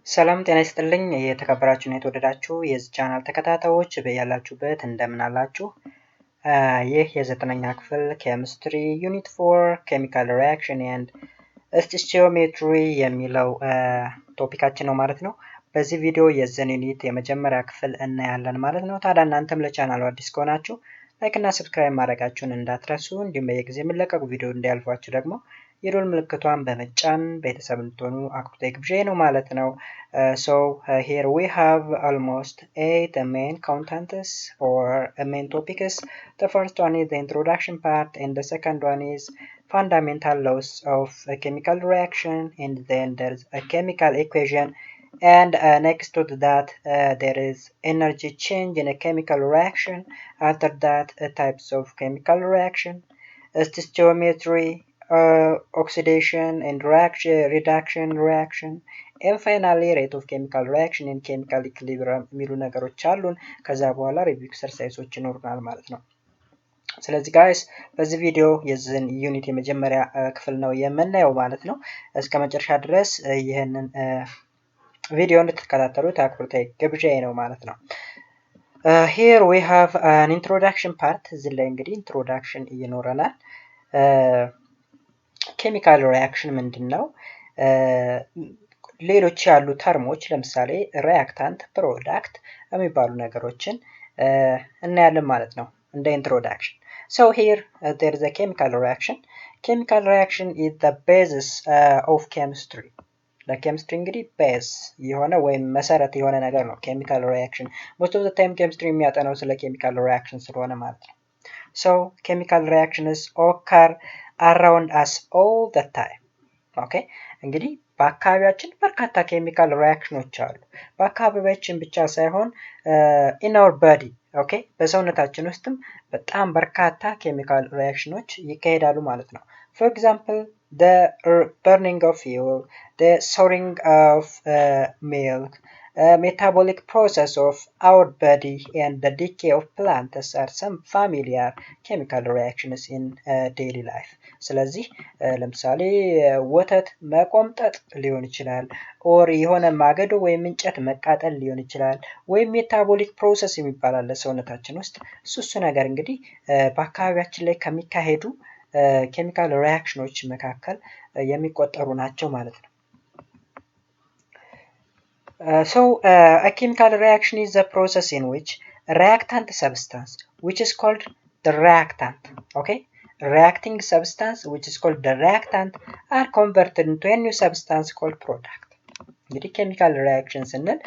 ሰላም ጤና ይስጥልኝ የተከበራችሁና የተወደዳችሁ የዚህ ቻናል ተከታታዮች በያላችሁበት እንደምን አላችሁ? ይህ የዘጠነኛ ክፍል ኬሚስትሪ ዩኒት 4 ኬሚካል ሪአክሽን ኤንድ ስቶይችዮሜትሪ የሚለው ቶፒካችን ነው ማለት ነው። በዚህ ቪዲዮ የዚህን ዩኒት የመጀመሪያ ክፍል እናያለን ማለት ነው። ታዲያ እናንተም ለቻናሉ አዲስ ከሆናችሁ ላይክ እና ሰብስክራይብ ማድረጋችሁን እንዳትረሱ፣ እንዲሁም በየጊዜ የሚለቀቁ ቪዲዮ እንዲያልፏችሁ ደግሞ የዶል ምልክቷን በመጫን ቤተሰብ እንድትሆኑ አክብሮታዊ ግብዣዬ ነው ማለት ነው። So here we have almost 8 main contents or main topics. The first one is the introduction part, and the second one is fundamental laws of a chemical reaction, and then there's a chemical equation, and next to that there is energy change in a chemical reaction. After that types of chemical reaction, stoichiometry, oxidation and reduction reaction, and finally rate of chemical reaction and chemical equilibrium የሚሉ ነገሮች አሉን። ከዛ በኋላ ሪቪው ኤክሰርሳይሶች ይኖሩናል ማለት ነው። ስለዚህ ጋይስ በዚህ ቪዲዮ የዚህን ዩኒት የመጀመሪያ ክፍል ነው የምናየው ማለት ነው። እስከ መጨረሻ ድረስ ይህንን ቪዲዮ እንድትከታተሉት አክብሮታዊ ግብዣዬ ነው ማለት ነው። Here we have an introduction part. እዚህ ላይ እንግዲህ ኢንትሮዳክሽን ይኖረናል። ኬሚካል ሪአክሽን ምንድነው? ሌሎች ያሉ ተርሞች ለምሳሌ ሪአክታንት፣ ፕሮዳክት የሚባሉ ነገሮችን እናያለን ማለት ነው እንደ ኢንትሮዳክሽን። So here there is a chemical reaction. Chemical reaction is the basis of chemistry. ለኬሚስትሪ እንግዲህ ቤዝ የሆነ ወይም መሰረት የሆነ ነገር ነው ኬሚካል ሪአክሽን። most of the time ኬሚስትሪ የሚያጠናው ስለ ኬሚካል ሪአክሽን ስለሆነ ማለት ነው። So chemical reactions occur around us all the time. Okay? እንግዲህ በአካባቢያችን በርካታ ኬሚካል ሪአክሽኖች አሉ። በአካባቢያችን ብቻ ሳይሆን in our body, okay? በሰውነታችን ውስጥም በጣም በርካታ ኬሚካል ሪአክሽኖች ይካሄዳሉ ማለት ነው። For example, the burning of fuel, the souring of milk, metabolic process of our body, and the decay of plants are some familiar chemical reactions in daily life. ስለዚህ ለምሳሌ ወተት መቆምጠጥ ሊሆን ይችላል፣ ኦር የሆነ ማገዶ ወይም እንጨት መቃጠል ሊሆን ይችላል፣ ወይም ሜታቦሊክ ፕሮሰስ የሚባል አለ ሰውነታችን ውስጥ። እሱ ነገር እንግዲህ በአካባቢያችን ላይ ከሚካሄዱ ኬሚካል ሪአክሽኖች መካከል የሚቆጠሩ ናቸው ማለት ነው። So a chemical reaction is a process in which reactant substance, which is called the reactant, okay? Reacting substance, which is called the reactant, are converted into a new substance called product. እንግዲህ ኬሚካል ሪአክሽን ስንል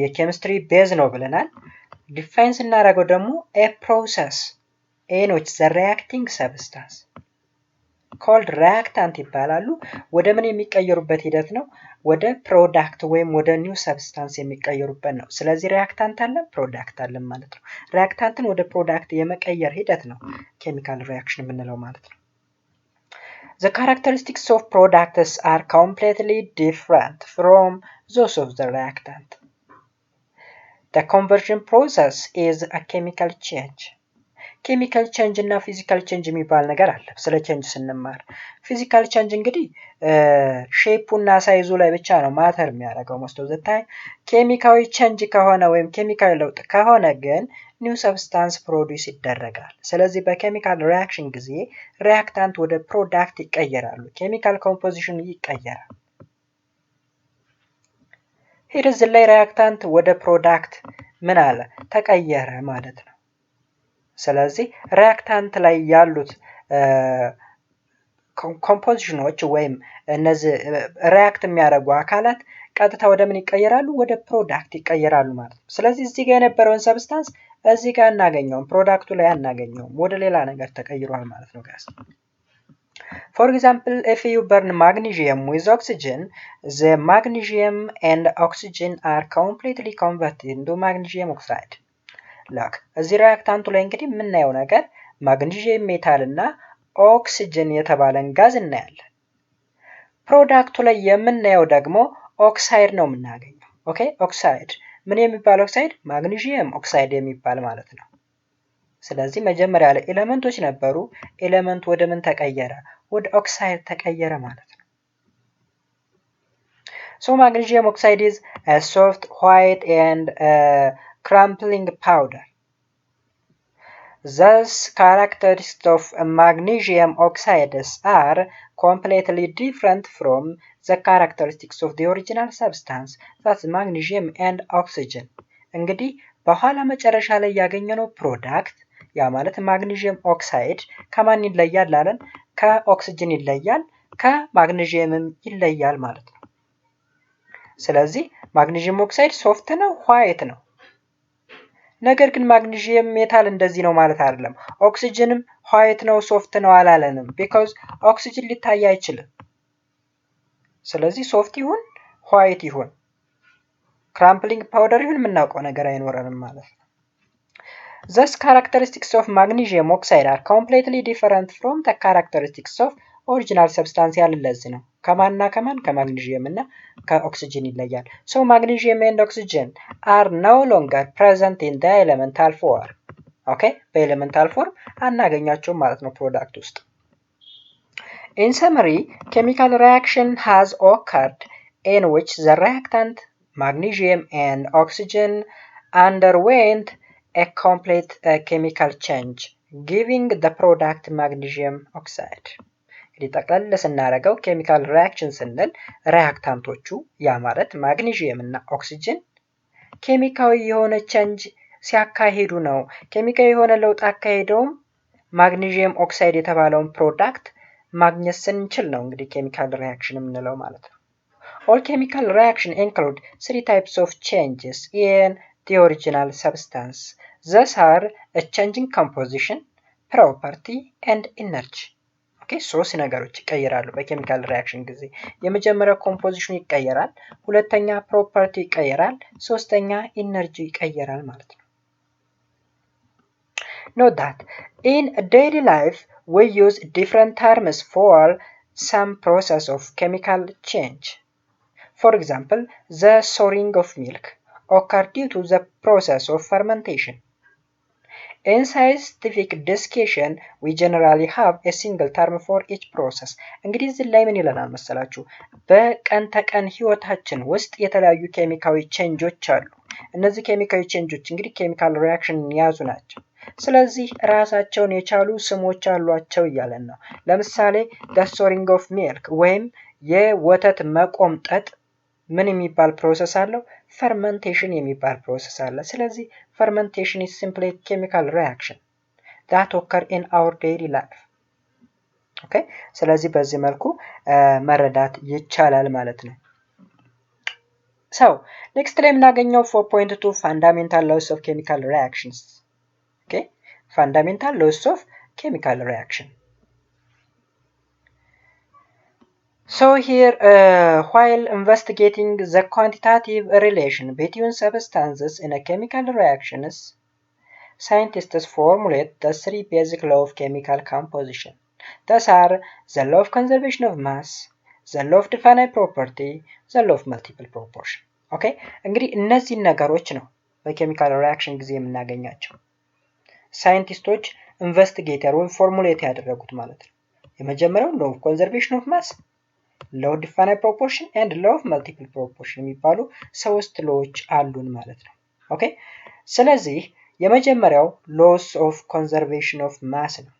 የኬሚስትሪ ቤዝ ነው ብለናል። ዲፋይን ስናደርገው ደግሞ a process in which the reacting substance called reactant ይባላሉ። ወደ ምን የሚቀየሩበት ሂደት ነው? ወደ ፕሮዳክት ወይም ወደ ኒው ሰብስታንስ የሚቀየሩበት ነው። ስለዚህ ሪአክታንት አለ፣ ፕሮዳክት አለ ማለት ነው። ሪአክታንትን ወደ ፕሮዳክት የመቀየር ሂደት ነው ኬሚካል ሪአክሽን የምንለው ማለት ነው። The characteristics of products are completely different from those of the reactant. The conversion process is a chemical change. ኬሚካል ቼንጅ እና ፊዚካል ቼንጅ የሚባል ነገር አለ። ስለ ቼንጅ ስንማር ፊዚካል ቼንጅ እንግዲህ ሼፑ እና ሳይዙ ላይ ብቻ ነው ማተር የሚያደርገው most of the time። ኬሚካዊ ቼንጅ ከሆነ ወይም ኬሚካዊ ለውጥ ከሆነ ግን ኒው ሰብስታንስ ፕሮዲውስ ይደረጋል። ስለዚህ በኬሚካል ሪአክሽን ጊዜ ሪአክታንት ወደ ፕሮዳክት ይቀየራሉ፣ ኬሚካል ኮምፖዚሽን ይቀየራል። ሄር እዚህ ላይ ሪአክታንት ወደ ፕሮዳክት ምን አለ ተቀየረ ማለት ነው። ስለዚህ ሪአክታንት ላይ ያሉት ኮምፖዚሽኖች ወይም እነዚህ ሪአክት የሚያደርጉ አካላት ቀጥታ ወደ ምን ይቀየራሉ? ወደ ፕሮዳክት ይቀየራሉ ማለት ነው። ስለዚህ እዚህ ጋር የነበረውን ሰብስታንስ እዚህ ጋር አናገኘውም፣ ፕሮዳክቱ ላይ አናገኘውም፣ ወደ ሌላ ነገር ተቀይሯል ማለት ነው ጋይስ። For example, if you burn magnesium with oxygen, the magnesium and oxygen are completely converted into magnesium oxide. ላክ እዚህ ሪአክታንቱ ላይ እንግዲህ የምናየው ነገር ማግኒዥየም ሜታል እና ኦክሲጅን የተባለን ጋዝ እናያለን። ፕሮዳክቱ ላይ የምናየው ደግሞ ኦክሳይድ ነው የምናገኘው። ኦኬ ኦክሳይድ ምን የሚባል ኦክሳይድ? ማግኒዥየም ኦክሳይድ የሚባል ማለት ነው። ስለዚህ መጀመሪያ ላይ ኤሌመንቶች ነበሩ። ኤሌመንት ወደ ምን ተቀየረ? ወደ ኦክሳይድ ተቀየረ ማለት ነው። So magnesium oxide is a soft, white, and crumpling powder. Thus, characteristics of magnesium oxides are completely different from the characteristics of the original substance, that's magnesium and oxygen. እንግዲህ በኋላ መጨረሻ ላይ ያገኘነው ፕሮዳክት ያ ማለት ማግኔዥየም ኦክሳይድ ከማን ይለያል አለን? ከኦክሲጅን ይለያል፣ ከማግኔዥየምም ይለያል ማለት ነው። ስለዚህ ማግኔዥየም ኦክሳይድ ሶፍት ነው፣ ዋይት ነው። ነገር ግን ማግኔዥየም ሜታል እንደዚህ ነው ማለት አይደለም። ኦክሲጅንም ዋይት ነው ሶፍት ነው አላለንም። ቢኮዝ ኦክሲጅን ሊታይ አይችልም። ስለዚህ ሶፍት ይሁን ዋይት ይሁን ክራምፕሊንግ ፓውደር ይሁን የምናውቀው ነገር አይኖረንም ማለት ነው። Thus characteristics of magnesium oxide are completely different from the characteristics of original substance ያለ ለዚህ ነው። ከማንና ከማን? ከማግኔዥየም እና ከኦክሲጅን ይለያል። So magnesium and oxygen are no longer present in the elemental form. Okay? በኤሌመንታል ፎርም አናገኛቸውም ማለት ነው ፕሮዳክት ውስጥ። In summary, chemical reaction has occurred in which the reactant magnesium and oxygen underwent a complete chemical change, giving the product magnesium oxide. እንግዲህ ጠቅለል ስናደርገው ኬሚካል ሪያክሽን ስንል ሪያክታንቶቹ ያ ማለት ማግኔዥየም እና ኦክሲጅን ኬሚካዊ የሆነ ቼንጅ ሲያካሂዱ ነው። ኬሚካዊ የሆነ ለውጥ አካሄደውም ማግኔዥየም ኦክሳይድ የተባለውን ፕሮዳክት ማግኘት ስንችል ነው እንግዲህ ኬሚካል ሪያክሽን የምንለው ማለት ነው። All chemical reaction include three types of changes in the original substance. These are a change in composition, property, and energy. Okay, ሶስት ነገሮች ይቀየራሉ በኬሚካል ሪያክሽን ጊዜ። የመጀመሪያው ኮምፖዚሽኑ ይቀየራል፣ ሁለተኛ ፕሮፐርቲ ይቀየራል፣ ሶስተኛ ኢነርጂ ይቀየራል ማለት ነው። Note that in daily life we use different terms for some process of chemical change. For example, the souring of milk occurs due to the process of fermentation. In scientific discussion, we generally have a single term for each process. እንግዲህ እዚህ ላይ ምን ይለናል መሰላችሁ? በቀን ተቀን ህይወታችን ውስጥ የተለያዩ ኬሚካዊ ቼንጆች አሉ። እነዚህ ኬሚካዊ ቼንጆች እንግዲህ ኬሚካል ሪያክሽን የያዙ ናቸው። ስለዚህ ራሳቸውን የቻሉ ስሞች አሏቸው እያለን ነው። ለምሳሌ the souring of milk ወይም የወተት መቆምጠጥ ምን የሚባል ፕሮሰስ አለው? ፈርመንቴሽን የሚባል ፕሮሰስ አለ። ስለዚህ fermentation is simply a chemical reaction that occur in our daily life. Okay? ስለዚህ በዚህ መልኩ መረዳት ይቻላል ማለት ነው። So, next ላይ የምናገኘው 4.2 fundamental laws of chemical reactions. Okay? Fundamental laws of chemical reaction. So here, while investigating the quantitative relation between substances in a chemical reactions, scientists formulate the three basic laws of chemical composition. These are the law of conservation of mass, the law of definite property, the law of multiple proportion. Okay? እንግዲህ እነዚህ ነገሮች ነው በኬሚካል ሪያክሽን ጊዜ የምናገኛቸው ሳይንቲስቶች ኢንቨስቲጌተር ወይም ፎርሙሌት ያደረጉት ማለት ነው። የመጀመሪያው law of conservation of mass law of definite proportion and law of multiple proportion የሚባሉ ሶስት ሎዎች አሉን ማለት ነው። ኦኬ ስለዚህ የመጀመሪያው laws of conservation of mass ነው።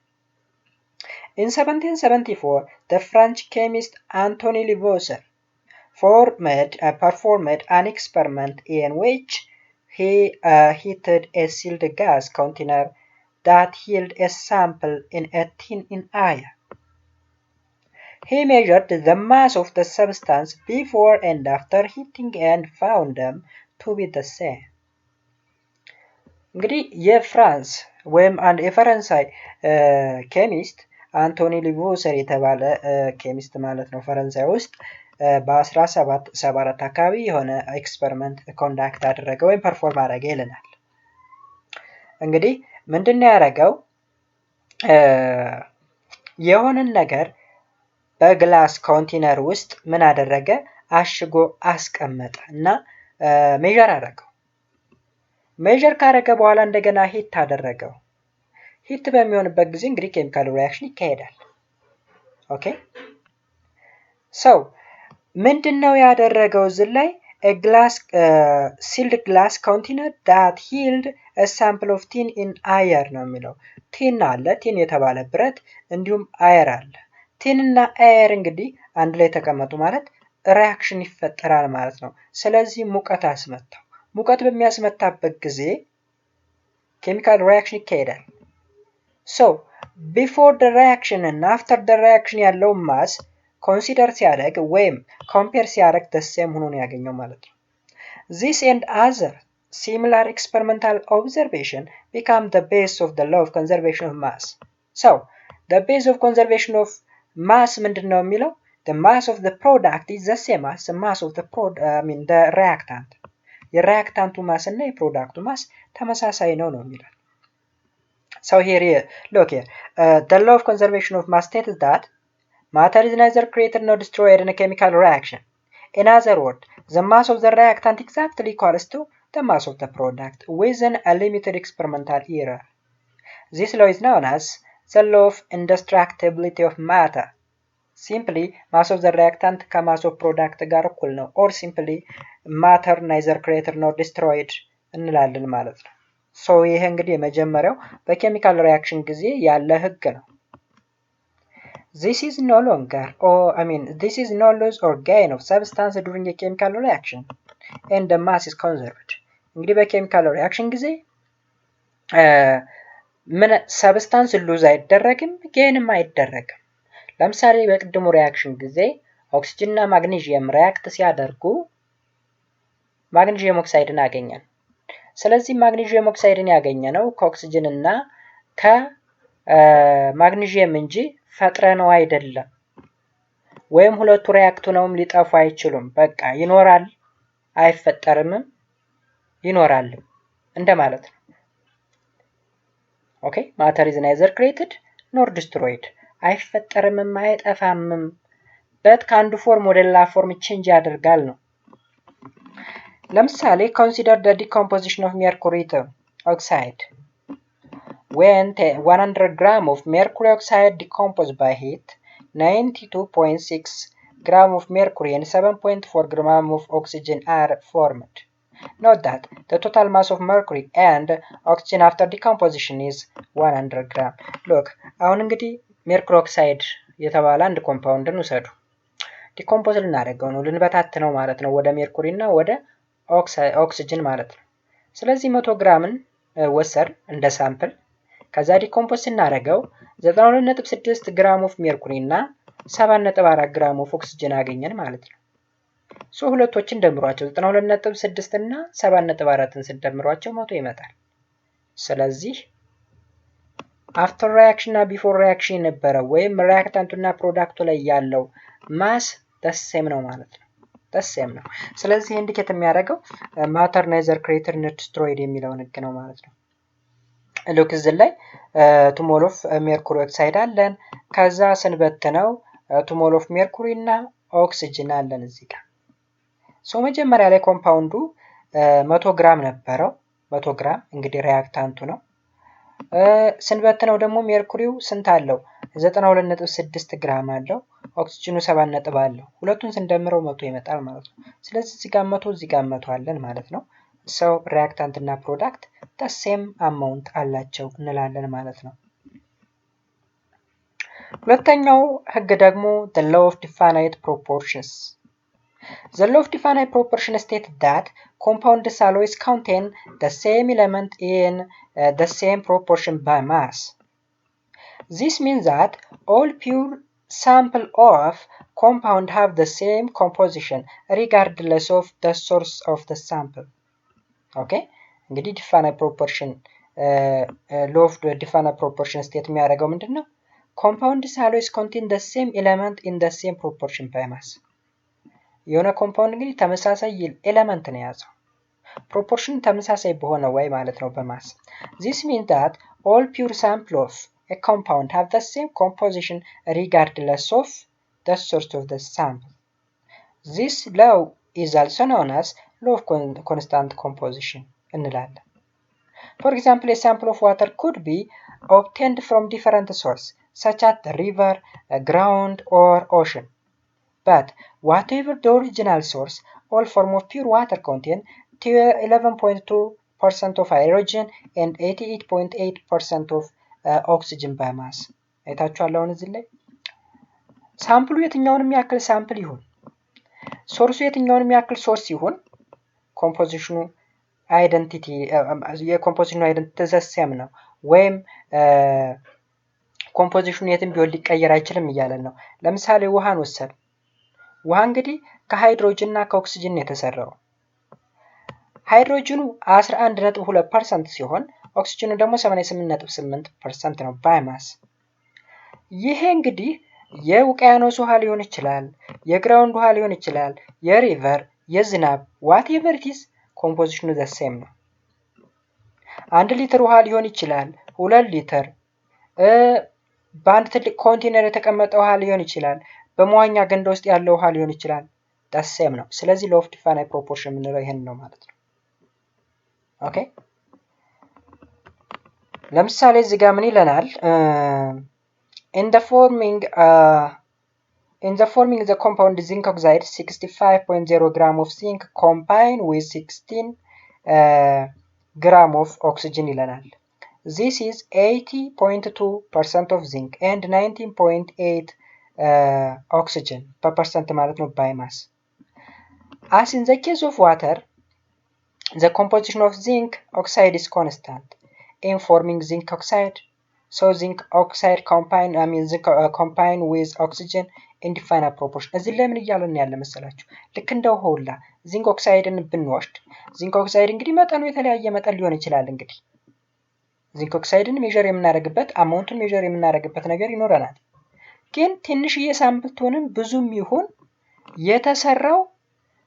In 1774 the French chemist Antoine Lavoisier performed an experiment in which he heated a sealed gas container that held a sample in a tin air. He measured the mass of the substance before and after heating and found them to be the same. እንግዲህ የፍራንስ ወይም አንድ የፈረንሳይ ኬሚስት አንቶኒ ሊቮሰር የተባለ ኬሚስት ማለት ነው ፈረንሳይ ውስጥ በ1774 አካባቢ የሆነ ኤክስፐሪመንት ኮንዳክት አደረገ ወይም ፐርፎርም አደረገ ይለናል። እንግዲህ ምንድነው ያደረገው? የሆነን ነገር በግላስ ኮንቴነር ውስጥ ምን አደረገ? አሽጎ አስቀመጠ እና ሜጀር አደረገው። ሜጀር ካደረገ በኋላ እንደገና ሂት አደረገው። ሂት በሚሆንበት ጊዜ እንግዲህ ኬሚካል ሪያክሽን ይካሄዳል። ኦኬ ሶ ምንድነው ያደረገው እዚህ ላይ a glass sealed glass container that held a sample of tin in air ነው የሚለው። ቲን አለ፣ ቲን የተባለ ብረት እንዲሁም አየር አለ። ቲን እና አየር እንግዲህ አንድ ላይ ተቀመጡ ማለት ሪአክሽን ይፈጠራል ማለት ነው። ስለዚህ ሙቀት አስመታው። ሙቀት በሚያስመታበት ጊዜ ኬሚካል ሪአክሽን ይካሄዳል። so before the reaction and after the reaction ያለው ማስ ኮንሲደር ሲያደርግ ወይም ኮምፔር ሲያደርግ ደሴም ሆኖ ነው ያገኘው ማለት ነው። this and other similar experimental observation become the base of the law of conservation of mass. so the base of conservation of mass ምንድነው የሚለው the mass of the product is the same as the mass of the the reactant. የሪአክታንቱ ማስ እና የፕሮዳክቱ ማስ ተመሳሳይ ነው የሚለው። so here look here the law of conservation of mass states that matter is neither created nor destroyed in a chemical reaction. In other words, the mass of the reactant exactly equals to the mass of the product within a limited experimental error. This law is known as the law of indestructibility of matter. Simply, mass of the reactant ከማስ of product ጋር እኩል ነው or simply matter neither created nor destroyed እንላለን ማለት ነው። so ይሄ እንግዲህ የመጀመሪያው በኬሚካል ሪአክሽን ጊዜ ያለ ህግ ነው። this is no loss or gain of substance during a chemical reaction and the mass is conserved. እንግዲህ በኬሚካል ሪአክሽን ጊዜ ምን ሰብስታንስ ሉዝ አይደረግም ጌንም አይደረግም። ለምሳሌ በቅድሙ ሪአክሽን ጊዜ ኦክሲጅን እና ማግኔዥየም ሪአክት ሲያደርጉ ማግኔዥየም ኦክሳይድን አገኘን። ስለዚህ ማግኔዥየም ኦክሳይድን ያገኘነው ከኦክሲጅን እና ከማግኔዥየም እንጂ ፈጥረነው አይደለም። ወይም ሁለቱ ሪአክቱ ነውም ሊጠፉ አይችሉም። በቃ ይኖራል፣ አይፈጠርምም፣ ይኖራል እንደማለት ነው። ኦኬ ማተር is neither created nor destroyed አይፈጠርምም አይጠፋምም በት ከአንዱ ፎርም ወደ ሌላ ፎርም ቼንጅ ያደርጋል ነው። ለምሳሌ consider the decomposition of mercury oxide. When 100 gram of mercury oxide decomposed by heat, 92.6 gram of mercury and 7.4 gram of oxygen are formed. Note that the total mass of mercury and oxygen after decomposition is 100 gram. Look, አሁን እንግዲህ ሜርኩሪ ኦክሳይድ የተባለ አንድ ኮምፓውንድን ውሰዱ። ዲኮምፖዝ ልናደርገው ነው ልንበታትነው ማለት ነው ወደ ሜርኩሪ እና ወደ ኦክሲጅን ማለት ነው። ስለዚህ 100 ግራምን ወሰድ እንደ ሳምፕል ከዛ ዲኮምፖዝ ስናደርገው 92.6 ግራም ኦፍ ሜርኩሪ እና 7.4 ግራም ኦፍ ኦክሲጅን አገኘን ማለት ነው። ሶ ሁለቶችን ደምሯቸው 92.6 እና 7.4ን ስንደምሯቸው 100 ይመጣል። ስለዚህ አፍተር ሪአክሽን እና ቢፎር ሪአክሽን የነበረው ወይም ሪአክታንቱና ፕሮዳክቱ ላይ ያለው ማስ ደሴም ነው ማለት ነው። ደሴም ነው። ስለዚህ ኢንዲኬት የሚያደርገው ማተር ኔዘር ክሬተር ኖት ዲስትሮይድ የሚለውን ህግ ነው ማለት ነው። ሉክ እዚህ ላይ ቱሞል ኦፍ ሜርኩሪ ኦክሳይድ አለን። ከዛ ስንበትነው ቱሞል ኦፍ ሜርኩሪ እና ኦክሲጅን አለን እዚህ ጋር። ሶ መጀመሪያ ላይ ኮምፓውንዱ 100 ግራም ነበረው። 100 ግራም እንግዲህ ሪአክታንቱ ነው። ስንበትነው ደግሞ ሜርኩሪው ስንት አለው? 92.6 ግራም አለው። ኦክሲጅኑ 7 ነጥብ አለው። ሁለቱን ስንደምረው 100 ይመጣል ማለት ነው። ስለዚህ እዚህ ጋር 100 እዚህ ጋር 100 አለን ማለት ነው። ሰው ሪአክታንት እና ፕሮዳክት ሴም አማውንት አላቸው እንላለን ማለት ነው። ሁለተኛው ህግ ደግሞ the law of definite proportions. The law of definite proportion states that compounds always contain the same element in the same proportion by mass. This means that all pure sample of compound have the same composition regardless of the source of the sample. Okay? እንግዲህ definite proportion law of definite proportion state የሚያደርገው ምንድነው? Compounds always contain the same element in the same proportion by mass. የሆነ ኮምፓውንድ እንግዲህ ተመሳሳይ ኤሌመንት ነው የያዘው ፕሮፖርሽን ተመሳሳይ በሆነ ወይ ማለት ነው በማስ። This means that all pure sample of a compound have the same composition regardless of the source of the sample. This law is also known as law of constant composition እንላለን። For example, a sample of water could be obtained from different sources such as the river, ground or ocean. but whatever the original source, all form of pure water contain 11.2% of hydrogen and 88.8% of oxygen biomass. አይታችኋል አሁን እዚህ ላይ ሳምፕሉ የትኛውንም ያክል ሳምፕል ይሁን ሶርሱ የትኛውንም ያክል ሶርስ ይሁን ኮምፖዚሽኑ አይደንቲቲ የኮምፖዚሽኑ አይደንቲቲ ተሰሰም ነው ወይም ኮምፖዚሽኑ የትም ቢሆን ሊቀየር አይችልም እያለን ነው። ለምሳሌ ውሃን ወሰድ ውሃ እንግዲህ ከሃይድሮጅን እና ከኦክሲጅን የተሰራው ሃይድሮጅኑ 11.2% ሲሆን ኦክሲጅኑ ደግሞ 88.8% ነው ባይማስ። ይሄ እንግዲህ የውቅያኖስ ውሃ ሊሆን ይችላል፣ የግራውንድ ውሃ ሊሆን ይችላል፣ የሪቨር፣ የዝናብ whatever it is ኮምፖዚሽኑ the same ነው። 1 ሊትር ውሃ ሊሆን ይችላል፣ 2 ሊትር በአንድ ትልቅ ኮንቴነር የተቀመጠ ውሃ ሊሆን ይችላል፣ በመዋኛ ገንዳ ውስጥ ያለው ውሃ ሊሆን ይችላል the same ነው። ስለዚህ law of definite proportion የምንለው ይሄን ነው ማለት ነው። ኦኬ ለምሳሌ እዚህ ጋር ምን ይለናል? in the forming the compound zinc oxide 65.0 gram of zinc combined with 16 gram of oxygen ይለናል። This is 80.2% of zinc and 19.8 oxygen per percent ማለት ነው by mass. As in the case of water, the composition of zinc oxide is constant. In forming zinc oxide, so zinc oxide combine with oxygen in definite proportion. እዚህ ላይ ምን እያለን ያለ መሰላችሁ? ልክ እንደው ሆላ ዚንክ ኦክሳይድን ብንወስድ ዚንክ ኦክሳይድ እንግዲህ መጠኑ የተለያየ መጠን ሊሆን ይችላል። እንግዲህ ዚንክ ኦክሳይድን ሜዠር የምናደርግበት አማውንቱን ሜዠር የምናደርግበት ነገር ይኖረናል። ግን ትንሽዬ ሳምፕል ትሆንም ብዙም ይሁን የተሰራው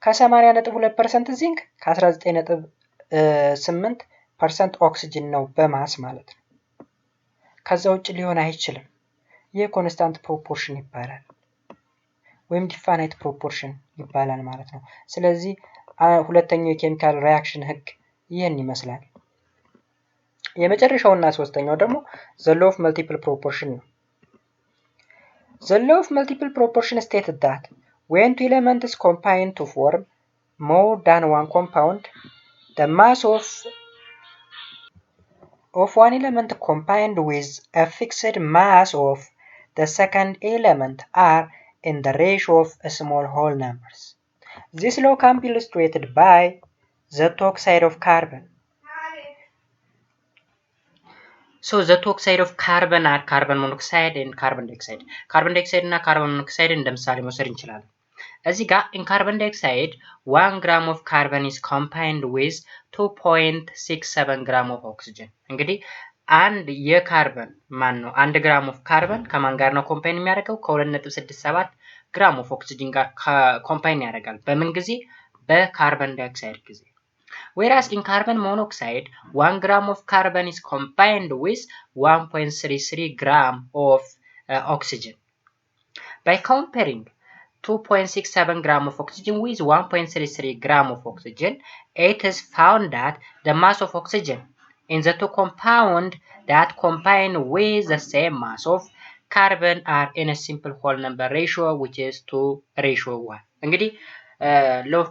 ከ80.2% ዚንክ ከ19.8% ኦክሲጅን ነው በማስ ማለት ነው። ከዛ ውጭ ሊሆን አይችልም። ይሄ ኮንስታንት ፕሮፖርሽን ይባላል ወይም ዲፋይናይት ፕሮፖርሽን ይባላል ማለት ነው። ስለዚህ ሁለተኛው የኬሚካል ሪአክሽን ህግ ይሄን ይመስላል። የመጨረሻውና ሶስተኛው ደግሞ the law of multiple proportion ነው። The law of multiple proportion stated that when two elements combine to form more than one compound, the mass of one element combined with a fixed mass of the second element are in the ratio of small whole numbers. This law can be illustrated by the two oxide of carbon. So the two oxide of carbon are carbon monoxide and carbon dioxide. Carbon dioxide እና carbon monoxide እንደምሳሌ መውሰድ እንችላለን። እዚህ ጋር in carbon dioxide 1 gram of carbon is combined with 2.67 gram of oxygen. እንግዲህ አንድ የካርበን ማን ነው 1 ግራም ኦፍ ካርበን ከማን ጋር ነው ኮምባይን የሚያደርገው? ከ2.67 ግራም ኦፍ ኦክሲጅን ጋር ኮምባይን ያደርጋል። በምን ጊዜ? በካርበን ዳይኦክሳይድ ጊዜ። Whereas in carbon monoxide 1 gram of carbon is combined with 1.33 gram of oxygen. By comparing 2.67 gram of oxygen with 1.33 gram of oxygen, it is found that the mass of oxygen in the two compounds that combine with the same mass of carbon are in a simple whole number ratio, which is 2:1. እንግዲህ law of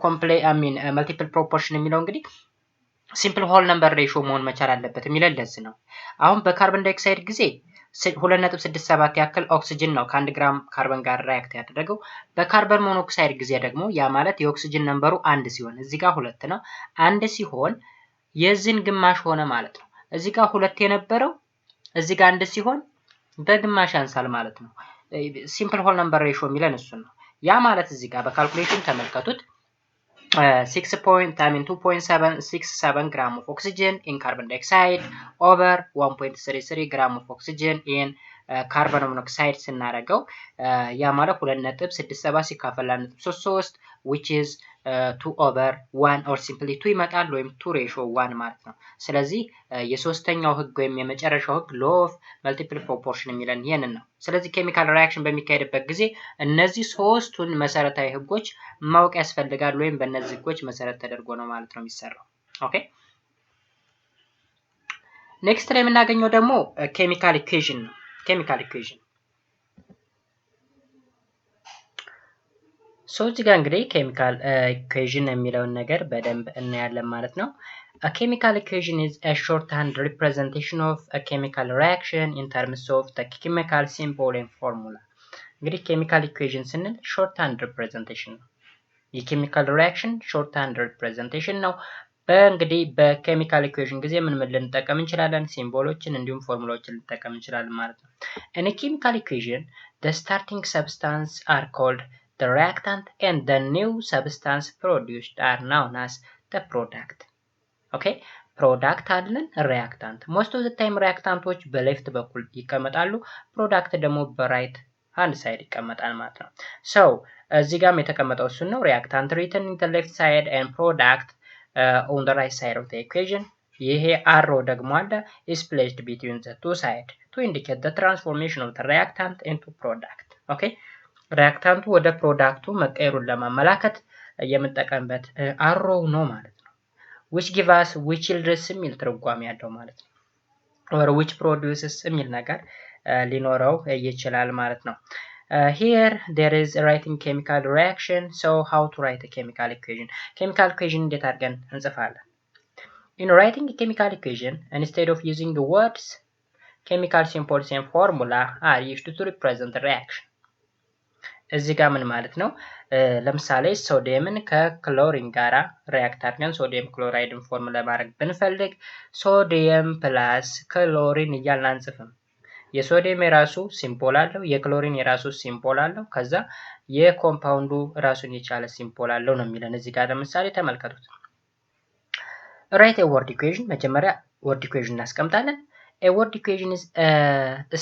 multiple proportion የሚለው እንግዲህ simple whole number ratio መሆን መቻል አለበት የሚለው ለዚህ ነው። አሁን በካርበን ዳይኦክሳይድ ጊዜ 2.67 ያክል ኦክሲጅን ነው ከ1 ግራም ካርበን ጋር ሪአክት ያደረገው። በካርበን ሞኖክሳይድ ጊዜ ደግሞ ያ ማለት የኦክሲጅን ነምበሩ 1 ሲሆን እዚህ ጋር 2 ነው። 1 ሲሆን የዚህን ግማሽ ሆነ ማለት ነው። እዚህ ጋር 2 የነበረው እዚህ ጋር 1 ሲሆን በግማሽ ያንሳል ማለት ነው። ሲምፕል ሆል ነምበር ሬሾ የሚለን እሱ ነው። ያ ማለት እዚህ ጋር በካልኩሌሽን ተመልከቱት 2.67 gram of oxygen in carbon dioxide over 1.33 gram of oxygen in carbon monoxide ስናደርገው ያ ማለት 2.67 ሲካፈል 1.33 which is 2/1 or simply 2 ይመጣል ወይም 2:1 ማለት ነው። ስለዚህ የሶስተኛው ህግ ወይም የመጨረሻው ህግ law of multiple proportion የሚለን ይሄንን ነው። ስለዚህ ኬሚካል ሪአክሽን በሚካሄድበት ጊዜ እነዚህ ሶስቱን መሰረታዊ ህጎች ማወቅ ያስፈልጋል ወይም በእነዚህ ህጎች መሰረት ተደርጎ ነው ማለት ነው የሚሰራው። ኦኬ ኔክስት ላይ የምናገኘው ደግሞ ኬሚካል ኢኩዌሽን ነው። ኬሚካል ኢኩዌሽን ሶ እዚህ ጋር እንግዲህ ኬሚካል ኢኩዌዥን የሚለውን ነገር በደንብ እናያለን ማለት ነው። A chemical equation is a shorthand representation of a chemical reaction in terms of the chemical symbol and formula. እንግዲህ ኬሚካል ኢኩዌዥን ስንል shorthand representation ነው። የኬሚካል ሪያክሽን shorthand representation ነው። በእንግዲህ በኬሚካል ኢኩዌዥን ጊዜ ምን ልንጠቀም እንችላለን? ሲምቦሎችን እንዲሁም ፎርሙላዎችን ልንጠቀም እንችላለን ማለት ነው። In a chemical equation, the starting substance are called the reactant and the new substance produced are known as the product. Okay? ፕሮዳክት አለን ሪያክታንት። ሞስት ኦፍ ዘ ታይም ሪያክታንቶች በሌፍት በኩል ይቀመጣሉ፣ ፕሮዳክት ደግሞ በራይት ሃንድ ሳይድ ይቀመጣል ማለት ነው። ሶ እዚህ ጋርም የተቀመጠው እሱን ነው። ሪያክታንት ሪትን ኢን ዘ ሌፍት ሳይድ ኤንድ ፕሮዳክት ኦን ዘ ራይት ሳይድ ኦፍ ዘ ኢኩዌሽን። ይሄ አሮ ደግሞ አለ is placed between the two sides to indicate the transformation of the reactant into product. ኦኬ ሪያክታንቱ ወደ ፕሮዳክቱ መቀየሩን ለማመላከት የምንጠቀምበት አሮ ነው ማለት ነው። which give us which yields የሚል ትርጓሜ ያለው ማለት ነው። or which produces የሚል ነገር ሊኖረው ይችላል ማለት ነው። Here there is a writing chemical reaction. So how to write a chemical equation? Chemical equation እንዴት አድርገን እንጽፋለን? In writing a chemical equation, instead of using the words, chemical symbols and formula are used to represent the reaction. እዚህ ጋር ምን ማለት ነው? ለምሳሌ ሶዲየምን ከክሎሪን ጋራ ሪያክት አድርገን ሶዲየም ክሎራይድን ፎርም ለማድረግ ብንፈልግ ሶዲየም ፕላስ ክሎሪን እያልን አንጽፍም። የሶዲየም የራሱ ሲምቦል አለው፣ የክሎሪን የራሱ ሲምቦል አለው፣ ከዛ የኮምፓውንዱ ራሱን የቻለ ሲምቦል አለው ነው የሚለን። እዚህ ጋር ለምሳሌ ተመልከቱት። ራይት ኤ ወርድ ኢኩዌሽን፣ መጀመሪያ ወርድ ኢኩዌሽን እናስቀምጣለን። ኤ ወርድ ኢኩዌሽን ኢዝ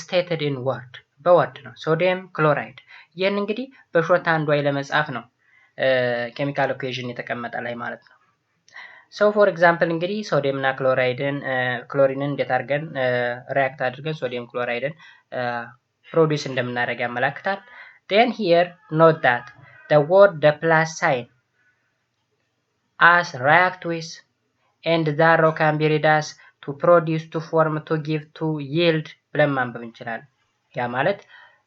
ስቴትድ ኢን ወርድ፣ በወርድ ነው። ሶዲየም ክሎራይድ፣ ይህን እንግዲህ በሾርት ሃንድ ዋይ ለመጻፍ ነው ኬሚካል ኢኩዌሽን የተቀመጠ ላይ ማለት ነው። ሶ ፎር ኤግዛምፕል እንግዲህ ሶዲየም እና ክሎሪንን እንዴት አድርገን ሪያክት አድርገን ሶዲየም ክሎራይድን ፕሮዲውስ እንደምናደርግ ያመላክታል። then here note that the word the plus sign as react with and the arrow can be read as to produce, to form, to give, to yield ብለን ማንበብ እንችላለን። ያ ማለት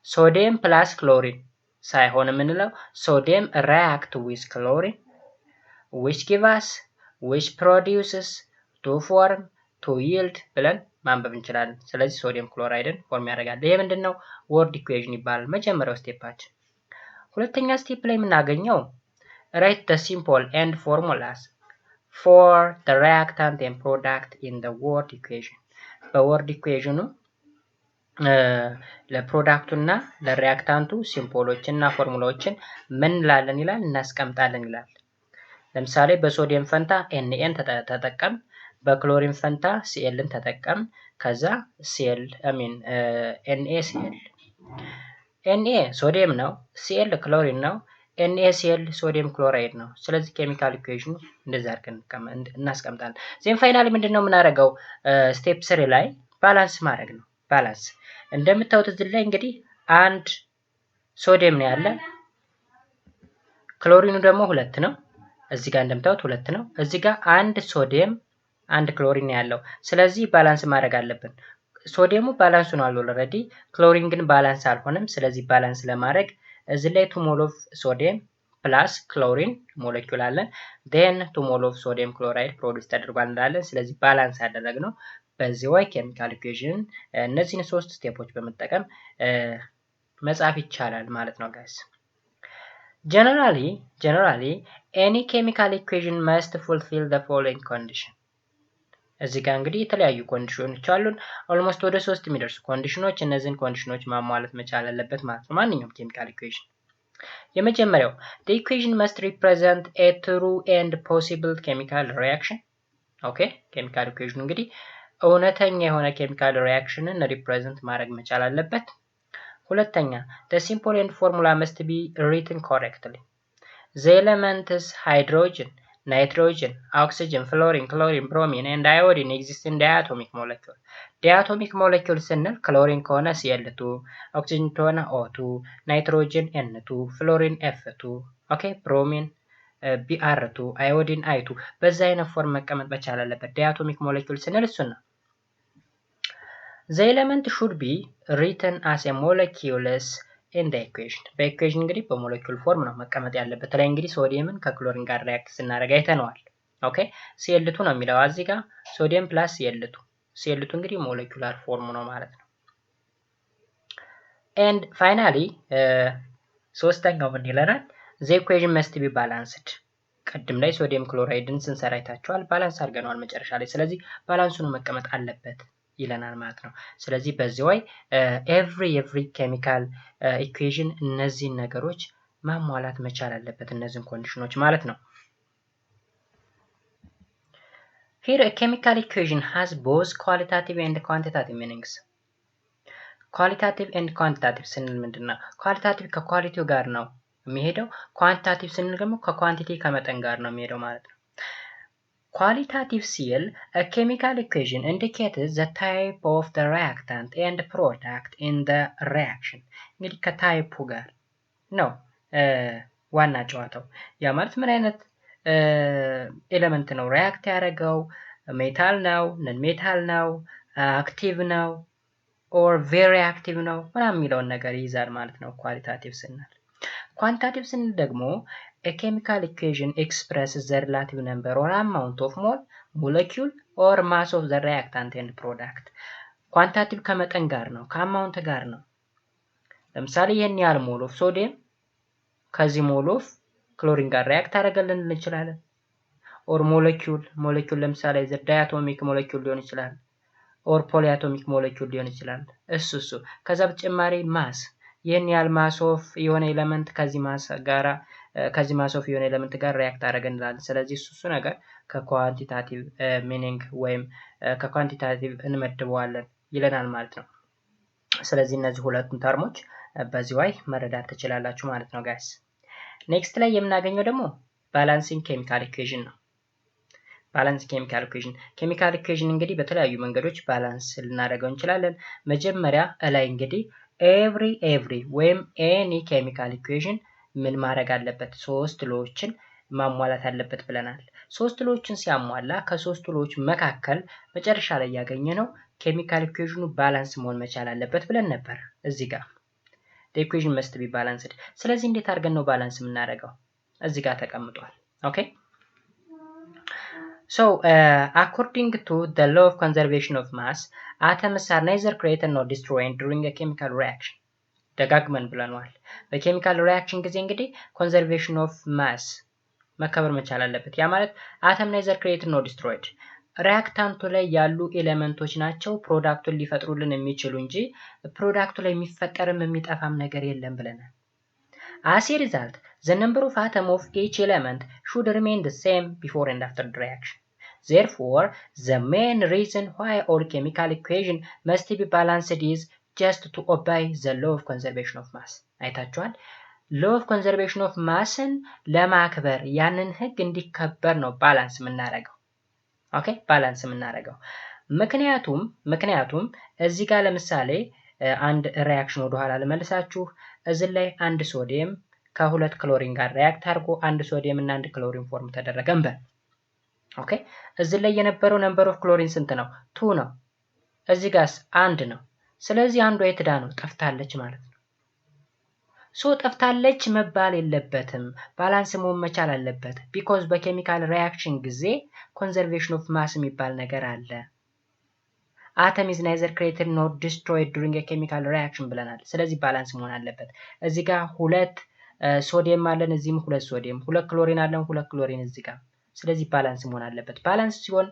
ሶዲየም ፕላስ ክሎሪን ሳይሆን የምንለው ሶዲየም react with chlorine which give us which produces, to form, to yield ብለን ማንበብ እንችላለን። ስለዚህ ሶዲየም ክሎራይድን ፎርም ያደርጋል። ይሄ ምንድነው? ወርድ ኢኩዌሽን ይባላል። መጀመሪያው ስቴፓችን። ሁለተኛ ስቴፕ ላይ የምናገኘው write the symbol and formulas for the reactant and product in the word equation. በወርድ ኢኩዌሽኑ ለፕሮዳክቱና ለሪያክታንቱ ሲምቦሎችንና ፎርሙላዎችን ምን እንላለን ይላል? እናስቀምጣለን ይላል። ለምሳሌ በሶዲየም ፈንታ ኤንኤን ተጠቀም፣ በክሎሪን ፈንታ ሲኤልን ተጠቀም፣ ከዛ ሲኤል ኤንኤ ሲኤል። ኤንኤ ሶዲየም ነው፣ ሲኤል ክሎሪን ነው፣ ኤንኤ ሲኤል ሶዲየም ክሎራይድ ነው። ስለዚህ ኬሚካል ኢኩዌሽኑ እንደዛ አድርገን እናስቀምጣለን። ዜን ፋይናሊ ምንድነው የምናደርገው? ስቴፕ 3 ላይ ባላንስ ማድረግ ነው። ባላንስ እንደምታዩት እዚህ ላይ እንግዲህ አንድ ሶዲየም ነው ያለ፣ ክሎሪኑ ደግሞ 2 ነው። እዚህ ጋር እንደምታዩት 2 ነው። እዚህ ጋር አንድ ሶዲየም አንድ ክሎሪን ያለው። ስለዚህ ባላንስ ማድረግ አለብን። ሶዲየሙ ባላንስ ሆኗል ኦልሬዲ፣ ክሎሪን ግን ባላንስ አልሆነም። ስለዚህ ባላንስ ለማድረግ እዚህ ላይ 2 ሞል ኦፍ ሶዲየም ፕላስ ክሎሪን ሞለኪውል አለን። ዴን 2 ሞል ኦፍ ሶዲየም ክሎራይድ ፕሮዲውስ ተደርጓል እንላለን። ስለዚህ ባላንስ ያደረግነው በዚህ ወይ ኬሚካል ኢኩዌሽን እነዚህን 3 ስቴፖች በመጠቀም መጻፍ ይቻላል ማለት ነው ጋይስ። Generally, any chemical equation must fulfill the following condition. እዚህ ጋር እንግዲህ የተለያዩ ኮንዲሽኖች አሉን። ኦልሞስት ወደ 3 የሚደርሱ ኮንዲሽኖች፣ እነዚህን ኮንዲሽኖች ማሟላት መቻል አለበት ማለት ነው ማንኛውም ኬሚካል ኢኩዌሽን። የመጀመሪያው the equation must represent a true and possible chemical reaction. ኦኬ ኬሚካል ኢኩዌሽኑ እንግዲህ እውነተኛ የሆነ ኬሚካል ሪያክሽንን ሪፕሬዘንት ማድረግ መቻል አለበት። ሁለተኛ the symbol and formula must be written correctly. The elements hydrogen, nitrogen, oxygen, fluorine, chlorine, bromine and iodine exist in diatomic molecule. Diatomic molecule ስንል ክሎሪን ከሆነ Cl2፣ ኦክሲጅን ከሆነ O2፣ ናይትሮጅን N2፣ ፍሎሪን F2፣ ኦኬ ብሮሚን Br2፣ አዮዲን I2 በዛ አይነት ፎርም መቀመጥ መቻል አለበት። ዲያቶሚክ ሞለኪውል ስንል እሱን ነው። The element should be written as a molecules in the equation በኢኩዌሽን እንግዲህ በሞለኪውል ፎርም ነው መቀመጥ ያለበት። ላይ እንግዲህ ሶዲየምን ከክሎሪን ጋር ሪአክት ስናደርግ አይተነዋል። ኦኬ ሲኤል2 ነው የሚለው እዚህ ጋር ሶዲየም ፕላስ ሲኤል2 እንግዲህ ሞለኪውላር ፎርም ነው ማለት ነው። and finally ሶስተኛው ምን ይለናል? the equation must be balanced ቀድም ላይ ሶዲየም ክሎራይድን ስንሰራ አይታችኋል። ባላንስ አድርገናል መጨረሻ ላይ። ስለዚህ ባላንሱን መቀመጥ አለበት ይለናል ማለት ነው። ስለዚህ በዚህ ወይ every chemical equation እነዚህን ነገሮች ማሟላት መቻል አለበት፣ እነዚህን ኮንዲሽኖች ማለት ነው። Here a chemical equation has both qualitative and quantitative meanings. qualitative and quantitative ስንል ምንድነው? qualitative ከኳሊቲው ጋር ነው የሚሄደው፣ quantitative ስንል ደግሞ ከኳንቲቲ ከመጠን ጋር ነው የሚሄደው ማለት ነው። qualitative ሲል a chemical equation indicates the type of the reactant and product in the reaction እንግዲህ ከታይፑ ጋር ነው ዋና ጨዋታው። ያ ማለት ምን አይነት ኤሌመንት ነው ሪአክት ያደረገው፣ ሜታል ነው፣ ነን ሜታል ነው፣ አክቲቭ ነው ኦር ቬሪ አክቲቭ ነው ምናምን የሚለውን ነገር ይይዛል ማለት ነው ኳሊታቲቭ ስንል። ኳንቲታቲቭ ስንል ደግሞ a chemical equation expresses the relative number or amount of mole, molecule or mass of the reactant and product. ኳንቲታቲቭ ከመጠን ጋር ነው ከአማውንት ጋር ነው። ለምሳሌ ይሄን ያህል ሞል ኦፍ ሶዲየም ከዚህ ሞል ኦፍ ክሎሪን ጋር ሪአክት አደረገልን እንችላለን። ኦር ሞለኪውል ለምሳሌ ዘ ዳያቶሚክ ሞለኪውል ሊሆን ይችላል ኦር ፖሊአቶሚክ ሞለኪውል ሊሆን ይችላል። እሱ ከዛ በተጨማሪ ማስ ይሄን ያህል ማስ ኦፍ የሆነ ኤሌመንት ከዚህ ማስ ኦፍ የሆነ ኤሌመንት ጋር ሪአክት አደረገ እንላለን። ስለዚህ እሱ ነገር ከኳንቲታቲቭ ሚኒንግ ወይም ከኳንቲታቲቭ እንመድበዋለን ይለናል ማለት ነው። ስለዚህ እነዚህ ሁለቱን ተርሞች በዚህ ላይ መረዳት ትችላላችሁ ማለት ነው ጋይስ። ኔክስት ላይ የምናገኘው ደግሞ ባላንሲንግ ኬሚካል ኢኩዌሽን ነው። ባላንሲንግ ኬሚካል ኢኩዌሽን እንግዲህ በተለያዩ መንገዶች ባላንስ ልናደርገው እንችላለን። መጀመሪያ ላይ እንግዲህ ኤቭሪ ወይም ኤኒ ኬሚካል ኢኩዌሽን ምን ማድረግ አለበት? ሶስት ሎዎችን ማሟላት አለበት ብለናል። ሶስት ሎዎችን ሲያሟላ ከሶስት ሎዎች መካከል መጨረሻ ላይ ያገኘነው ኬሚካል ኢኩዌሽኑ ባላንስ መሆን መቻል አለበት ብለን ነበር እዚህ ጋር the equation must be balanced። ስለዚህ እንዴት አድርገን ነው ባላንስ የምናደርገው? እዚህ ጋር ተቀምጧል። ኦኬ so according to the law of conservation of mass atoms are neither created nor destroyed during a chemical reaction ደጋግመን ብለናል። በኬሚካል ሪአክሽን ጊዜ እንግዲህ ኮንዘርቬሽን ኦፍ ማስ መከበር መቻል አለበት። ያ ማለት አተም neither created nor destroyed ሪአክታንቱ ላይ ያሉ ኤሌመንቶች ናቸው ፕሮዳክቱን ሊፈጥሩልን የሚችሉ እንጂ ፕሮዳክቱ ላይ የሚፈጠርም የሚጠፋም ነገር የለም ብለናል። as a result the number of atoms of each element should remain the same before and after the reaction. Therefore the main reason why all chemical equation must be balanced is just to obey the law of conservation of mass. አይታችኋል። law of conservation of massን ለማክበር ያንን ህግ እንዲከበር ነው ባላንስ የምናደርገው። ኦኬ ባላንስ የምናደርገው ምክንያቱም እዚህ ጋር ለምሳሌ አንድ ሪአክሽን ወደ ኋላ ልመልሳችሁ። እዚህ ላይ አንድ ሶዲየም ከሁለት ክሎሪን ጋር ሪአክት አድርጎ አንድ ሶዲየም እና አንድ ክሎሪን ፎርም ተደረገ እንበል። ኦኬ እዚህ ላይ የነበረው ነምበር ኦፍ ክሎሪን ስንት ነው? 2 ነው። እዚህ ጋርስ 1 ነው። ስለዚህ አንዷ የትዳ ነው? ጠፍታለች ማለት ነው። ሶ ጠፍታለች መባል የለበትም፣ ባላንስ መሆን መቻል አለበት። ቢኮዝ በኬሚካል ሪአክሽን ጊዜ ኮንዘርቬሽን ኦፍ ማስ የሚባል ነገር አለ። አተም is neither created nor destroyed during a chemical reaction ብለናል። ስለዚህ ባላንስ መሆን አለበት። እዚህ ጋር ሁለት ሶዲየም አለን፣ እዚህም ሁለት ሶዲየም፣ ሁለት ክሎሪን አለን፣ ሁለት ክሎሪን እዚህ ጋር። ስለዚህ ባላንስ መሆን አለበት። ባላንስ ሲሆን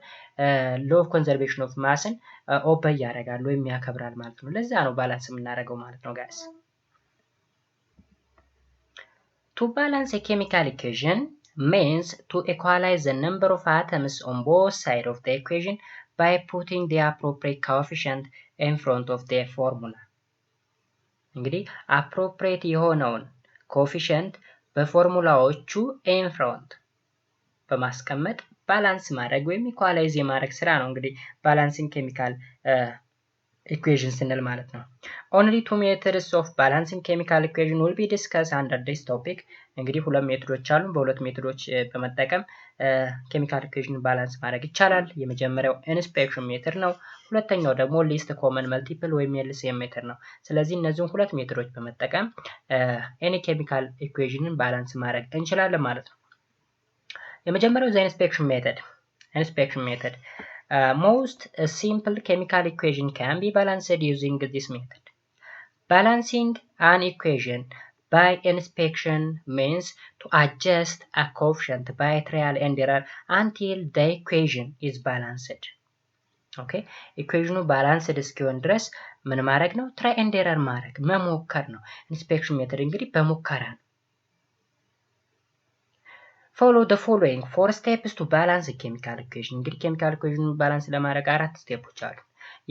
law of conservation of massን ኦበይ ያደርጋል ወይም ያከብራል ማለት ነው። ለዛ ነው ባላንስ የምናደርገው ማለት ነው ጋይስ። To balance a chemical equation means to equalize the number of atoms on both sides of the equation by putting the appropriate coefficient in front of the formula. እንግዲህ appropriate የሆነውን coefficient በፎርሙላዎቹ in front በማስቀመጥ ባላንስ ማድረግ ወይም ኢኳላይዝ የማድረግ ስራ ነው እንግዲህ ባላንሲንግ ኬሚካል equation ስንል ማለት ነው። only two methods of balancing chemical equation will be discussed under this topic እንግዲህ ሁለት ሜቶዶች አሉ። በሁለት ሜቶዶች በመጠቀም ኬሚካል ኢኩዌሽን ባላንስ ማድረግ ይቻላል። የመጀመሪያው ኢንስፔክሽን ሜተድ ነው። ሁለተኛው ደግሞ ሊስት ኮመን መልቲፕል ወይም ኤልሲኤም ሜተድ ነው። ስለዚህ እነዚህን ሁለት ሜቶዶች በመጠቀም ኤኒ ኬሚካል ኢኩዌሽንን ባላንስ ማድረግ እንችላለን ማለት ነው። የመጀመሪያው ዘ ኢንስፔክሽን ሜተድ most simple chemical equation can be balanced using this method. Balancing an equation by inspection means to adjust a coefficient by trial and error until the equation is balanced. Okay, equation balanced እስኪሆን ድረስ ምን ማድረግ ነው? try and error ማድረግ መሞከር ነው። inspection method እንግዲህ በሙከራ ነው። follow the following 4 steps to balance a chemical equation እንግዲህ ኬሚካል ኢኩዌሽን ባላንስ ለማድረግ 4 ስቴፖች አሉ።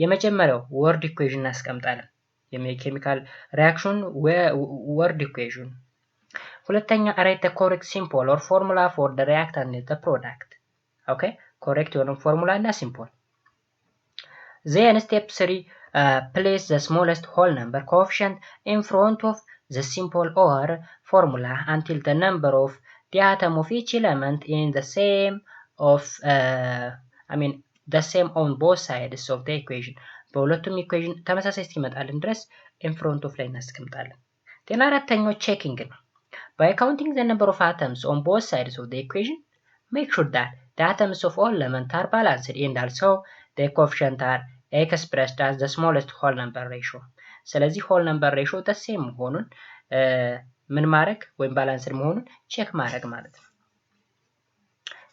የመጀመሪያው ወርድ ኢኩዌሽን እናስቀምጣለን። የኬሚካል ሪአክሽን ወርድ ኢኩዌሽን። ሁለተኛ write the correct symbol or formula for the reactant and the product. okay, correct የሆነ ፎርሙላ እና ሲምቦል። then step 3 place the smallest whole number coefficient in front of the symbol or formula until the number of the atom of each element in the same the same on both sides of the equation በሁለቱም ኢኩዌሽን ተመሳሳይ እስኪመጣልን ድረስ in front of ላይ እናስቀምጣለን። then አራተኛው ቼኪንግ ነው። by counting the number of atoms on both sides of the equation make sure that the atoms of all elements are balanced and also the coefficient are expressed as the smallest whole number ratio ስለዚህ whole number ratio the same መሆኑን ምን ማድረግ ወይም ባላንስድ መሆኑን ቼክ ማድረግ ማለት ነው።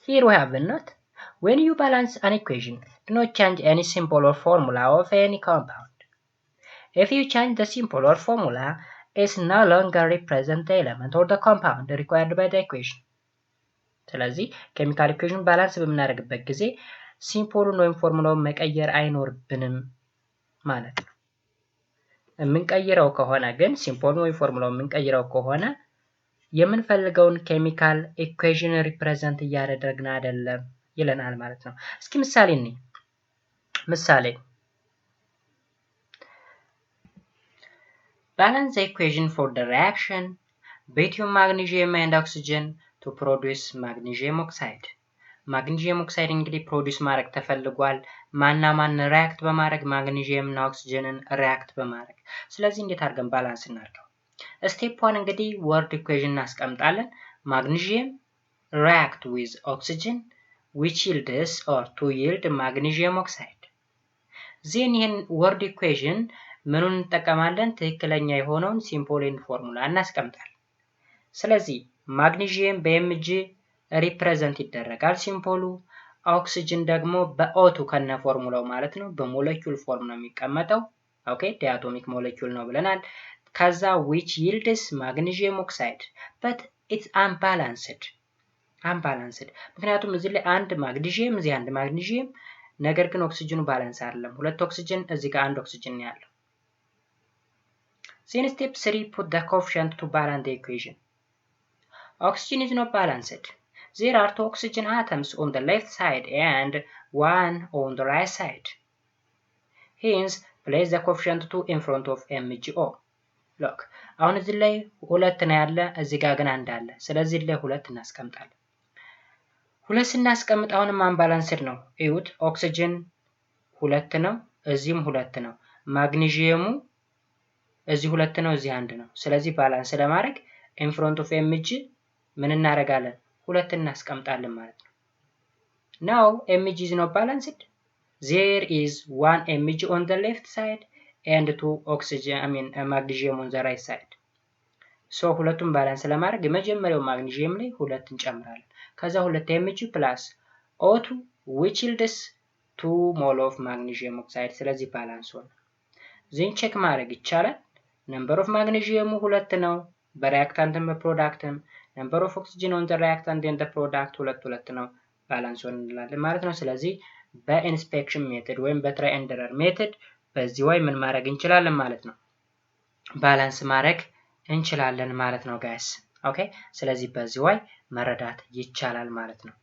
here we have a note. When you balance an equation, do not change any symbol or formula of any compound. If you change the symbol or formula, it no longer represents the element or the compound required by the equation. ስለዚህ ኬሚካል ኢኩዌሽን ባላንስ በምናደርግበት ጊዜ ሲምቦሉን ወይም ፎርሙላውን መቀየር አይኖርብንም ማለት ነው። የምንቀይረው ከሆነ ግን ሲምቦሉን ወይም ፎርሙላውን የምንቀይረው ከሆነ የምንፈልገውን ኬሚካል ኢኩዌሽን ሪፕሬዘንት እያደረግን አይደለም ይለናል ማለት ነው። እስኪ ምሳሌ እንይ። ምሳሌ balance the equation for the reaction between magnesium and oxygen to produce magnesium oxide. ማግኒዥየም ኦክሳይድ እንግዲህ ፕሮዲዩስ ማድረግ ተፈልጓል። ማና ማን ሪአክት በማድረግ ማግኒዥየም እና ኦክሲጅንን ሪአክት በማድረግ። ስለዚህ እንዴት አድርገን ባላንስ እናድርገው? ስቴፕ 1 እንግዲህ ወርድ ኢኩዌሽን እናስቀምጣለን። ማግኒዥየም react with oxygen which yields or to yield magnesium oxide. then ይህን ወርድ ኢኩዌሽን ምኑን እንጠቀማለን? ትክክለኛ የሆነውን ሲምቦል ኤንድ ፎርሙላ እናስቀምጣለን። ስለዚህ ማግኒዥየም በኤምጂ ሪፕሬዘንት ይደረጋል ሲምቦሉ፣ ኦክሲጅን ደግሞ በኦቱ ከነ ፎርሙላው ማለት ነው። በሞለኪውል ፎርም ነው የሚቀመጠው። ኦኬ ዲአቶሚክ ሞለኪውል ነው ብለናል። ከዛ which yields magnesium oxide but it's unbalanced ምክንያቱም እዚህ ላይ አንድ ማግኒዥየም እዚህ አንድ ማግኒዥየም፣ ነገር ግን ኦክሲጅኑ ባላንስ አይደለም። ሁለት ኦክሲጅን እዚህ ጋር አንድ ኦክሲጅን ነው ያለው። then step 3 put the coefficient to balance the equation. Oxygen is not balanced. There are 2 oxygen atoms on the left side and 1 on the right side. Hence, place the coefficient 2 in front of MgO. Look, አሁን እዚህ ላይ ሁለት ነው ያለ፣ እዚህ ጋር ግን አንድ አለ። ስለዚህ ላይ ሁለት እናስቀምጣለን። ሁለት ስናስቀምጥ አሁንም አንባላንስድ ነው። እዩት፣ ኦክሲጅን ሁለት ነው፣ እዚህም ሁለት ነው። ማግኒዥየሙ እዚህ ሁለት ነው፣ እዚህ አንድ ነው። ስለዚህ ባላንስ ለማድረግ in front of Mg ምን እናደርጋለን? ሁለት እናስቀምጣለን ማለት ነው። now Mg is not balanced. There is 1 Mg on the left side and 2 oxygen magnesium on the right side. so ሁለቱም ባላንስ ለማድረግ የመጀመሪያው ማግኒዥየም ላይ ሁለት እንጨምራለን። ከዛ 2 Mg plus O2 which yields 2 mole of magnesium oxide። ስለዚህ ባላንስ ሆነ። ዜን ቼክ ማድረግ ይቻላል። ነምበር ኦፍ ማግኒዥየሙ ሁለት ነው በሪአክታንትም በፕሮዳክትም። ነምበር ኦፍ ኦክሲጅን ኦን ዘ ሪአክታንት ኤንድ ዘ ፕሮዳክት ሁለት ነው። ባላንስ ሆነ እንላለን ማለት ነው። ስለዚህ በኢንስፔክሽን ሜተድ ወይም በትራይ ኤንድ ኤረር ሜተድ በዚህ ወይ ምን ማድረግ እንችላለን ማለት ነው? ባላንስ ማድረግ እንችላለን ማለት ነው ጋይስ። ኦኬ ስለዚህ በዚህ ወይ መረዳት ይቻላል ማለት ነው።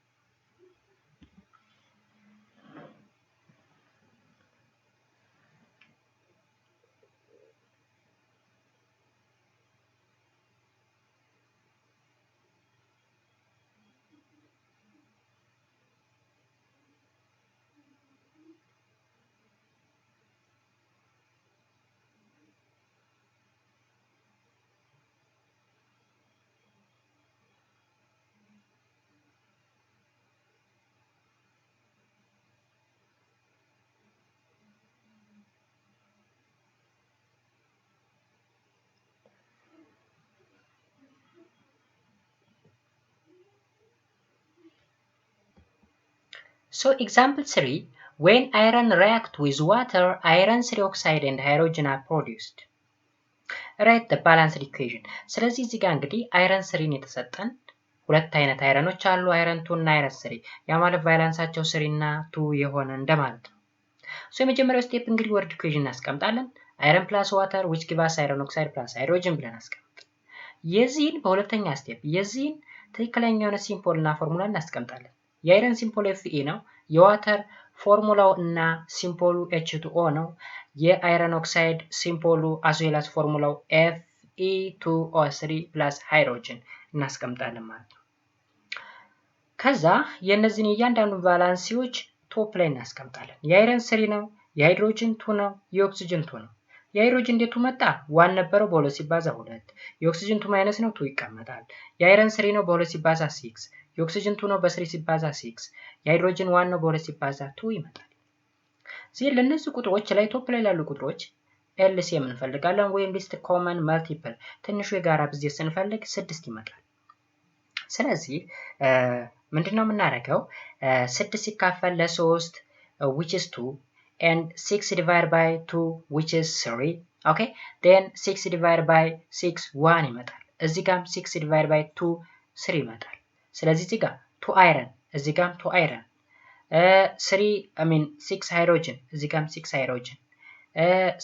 So example 3, when iron react with water, iron 3 oxide and hydrogen are produced. Write the balanced equation. ስለዚህ እዚህ ጋር እንግዲህ አይረን 3 የተሰጠን ሁለት አይነት አይረኖች አሉ፣ አይረን 2 እና አይረን 3። ያ ማለት ቫላንሳቸው 3 እና 2 የሆነ እንደማለት ነው። ሶ የመጀመሪያው ስቴፕ እንግዲህ ወርድ ኢኩዌሽን እናስቀምጣለን። አይረን ፕላስ ዋተር which give us iron oxide plus hydrogen ብለን አስቀምጥ። የዚህን በሁለተኛ ስቴፕ የዚህን ትክክለኛ የሆነ ሲምቦል እና ፎርሙላ እናስቀምጣለን። የአይረን ሲምቦል Fe ነው። የዋተር ፎርሙላው እና ሲምቦሉ H2O ነው። የአይረን ኦክሳይድ ሲምቦሉ አስዌላስ ፎርሙላው Fe2O3 plus ሃይድሮጅን እናስቀምጣለን ማለት ነው። ከዛ የነዚህን እያንዳንዱ ቫላንሲዎች ቶፕ ላይ እናስቀምጣለን። የአይረን 3 ነው፣ የሃይድሮጅን 2 ነው፣ የኦክሲጅን 2 ነው። የሃይድሮጅን እንዴት መጣ? 1 ነበረው በ2 ሲባዛ 2። የኦክሲጅን 2 ማይነስ ነው 2 ይቀመጣል። የአይረን 3 ነው በ2 ሲባዛ 6። የኦክሲጅን 2 ነው በ3 ሲባዛ 6። የሃይድሮጅን 1 ነው በ2 ሲባዛ 2 ይመጣል። ስለዚህ ለነዚህ ቁጥሮች ላይ ቶፕ ላይ ያሉ ቁጥሮች ኤልሲኤም እንፈልጋለን ወይም ሊስት ኮመን መልቲፕል ትንሹ የጋራ ብዜት ስንፈልግ 6 ይመጣል። ስለዚህ ምንድነው የምናደርገው? 6 ሲካፈል ለ3 which is 2 and 6 divided by 2 which is 3. okay, then 6 divided by 6 1 ይመጣል። እዚህ ጋር 6 divided by 2 3 ይመጣል። ስለዚህ እዚህ ጋር 2 አይረን፣ እዚህ ጋር 2 አይረን 6 ሃይድሮጅን፣ እዚህ ጋር 6 ሃይድሮጅን